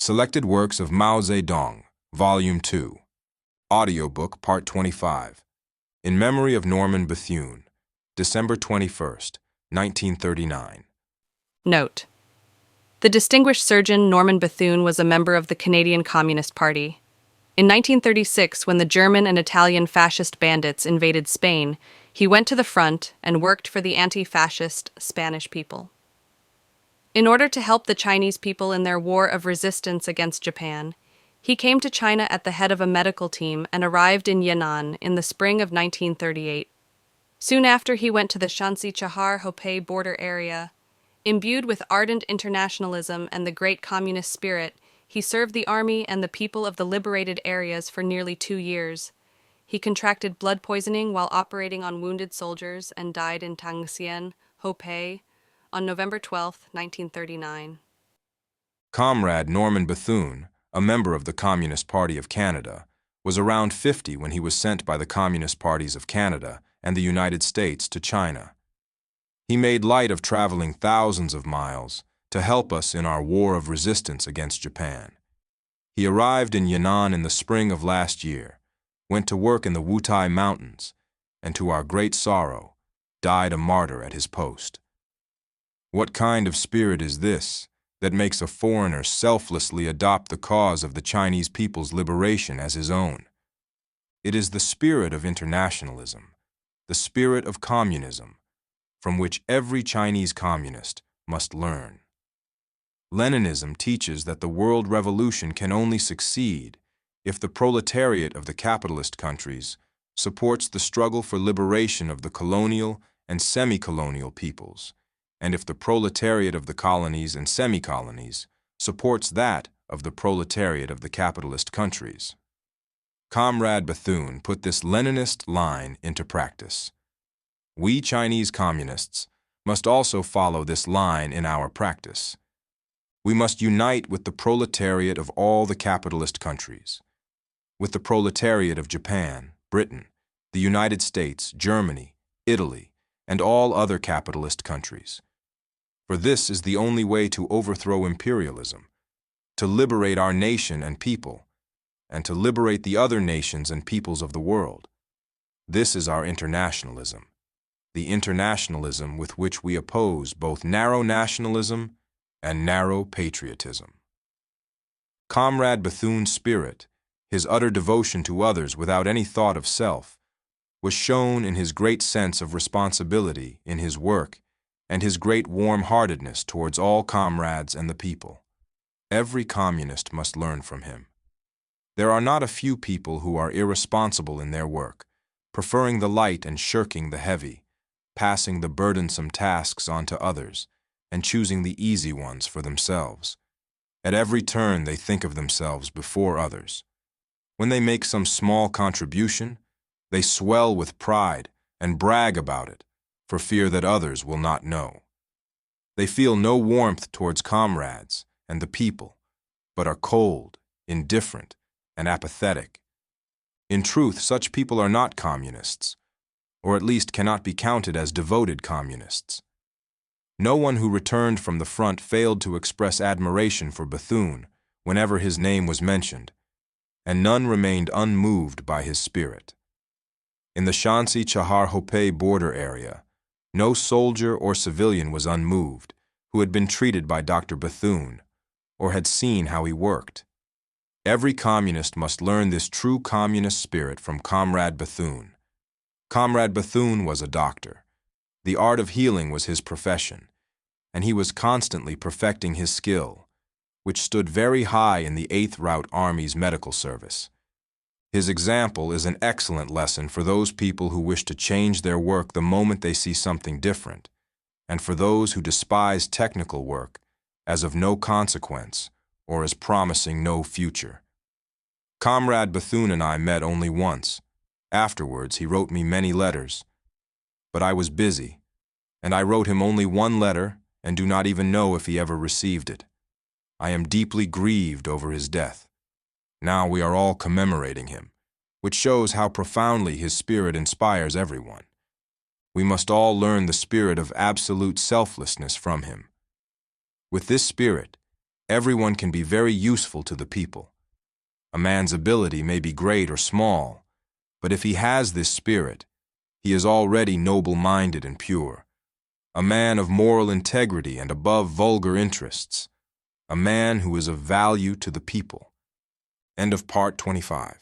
Selected Works of Mao Zedong, Volume 2, Audiobook, Part 25, In Memory of Norman Bethune, December 21st, 1939. Note: the distinguished surgeon Norman Bethune was a member of the Canadian Communist Party. In 1936, when the German and Italian fascist bandits invaded Spain, he went to the front and worked for the anti-fascist Spanish people. In order to help the Chinese people in their war of resistance against Japan, he came to China at the head of a medical team and arrived in Yan'an in the spring of 1938. Soon after, he went to the Shanxi-Chahar-Hopei border area. Imbued with ardent internationalism and the great communist spirit, he served the army and the people of the liberated areas for nearly 2 years. He contracted blood poisoning while operating on wounded soldiers and died in Tangxian, Hopei, on November 12, 1939. Comrade Norman Bethune, a member of the Communist Party of Canada, was around 50 when he was sent by the Communist Parties of Canada and the United States to China. He made light of traveling thousands of miles to help us in our war of resistance against Japan. He arrived in Yan'an in the spring of last year, went to work in the Wutai Mountains, and to our great sorrow, died a martyr at his post. What kind of spirit is this that makes a foreigner selflessly adopt the cause of the Chinese people's liberation as his own? It is the spirit of internationalism, the spirit of communism, from which every Chinese communist must learn. Leninism teaches that the world revolution can only succeed if the proletariat of the capitalist countries supports the struggle for liberation of the colonial and semi-colonial peoples, and if the proletariat of the colonies and semi-colonies supports that of the proletariat of the capitalist countries. Comrade Bethune put this Leninist line into practice. We Chinese communists must also follow this line in our practice. We must unite with the proletariat of all the capitalist countries, with the proletariat of Japan, Britain, the United States, Germany, Italy, and all other capitalist countries. For this is the only way to overthrow imperialism, to liberate our nation and people, and to liberate the other nations and peoples of the world. This is our internationalism, the internationalism with which we oppose both narrow nationalism and narrow patriotism. Comrade Bethune's spirit, his utter devotion to others without any thought of self, was shown in his great sense of responsibility in his work and his great warm-heartedness towards all comrades and the people. Every communist must learn from him. There are not a few people who are irresponsible in their work, preferring the light and shirking the heavy, passing the burdensome tasks on to others, and choosing the easy ones for themselves. At every turn they think of themselves before others. When they make some small contribution, they swell with pride and brag about it, for fear that others will not know. They feel no warmth towards comrades and the people, but are cold, indifferent, and apathetic. In truth, such people are not communists, or at least cannot be counted as devoted communists. No one who returned from the front failed to express admiration for Bethune whenever his name was mentioned, and none remained unmoved by his spirit. In the Shanxi-Chahar-Hopei border area, no soldier or civilian was unmoved who had been treated by Dr. Bethune or had seen how he worked. Every communist must learn this true communist spirit from Comrade Bethune. Comrade Bethune was a doctor. The art of healing was his profession, and he was constantly perfecting his skill, which stood very high in the 8th Route Army's medical service. His example is an excellent lesson for those people who wish to change their work the moment they see something different, and for those who despise technical work as of no consequence or as promising no future. Comrade Bethune and I met only once. Afterwards, he wrote me many letters. But I was busy, and I wrote him only one letter and do not even know if he ever received it. I am deeply grieved over his death. Now we are all commemorating him, which shows how profoundly his spirit inspires everyone. We must all learn the spirit of absolute selflessness from him. With this spirit, Everyone can be very useful to the people. A man's ability may be great or small, but if he has this spirit, he is already noble-minded and pure, a man of moral integrity and above vulgar interests, a man who is of value to the people. End of part 25.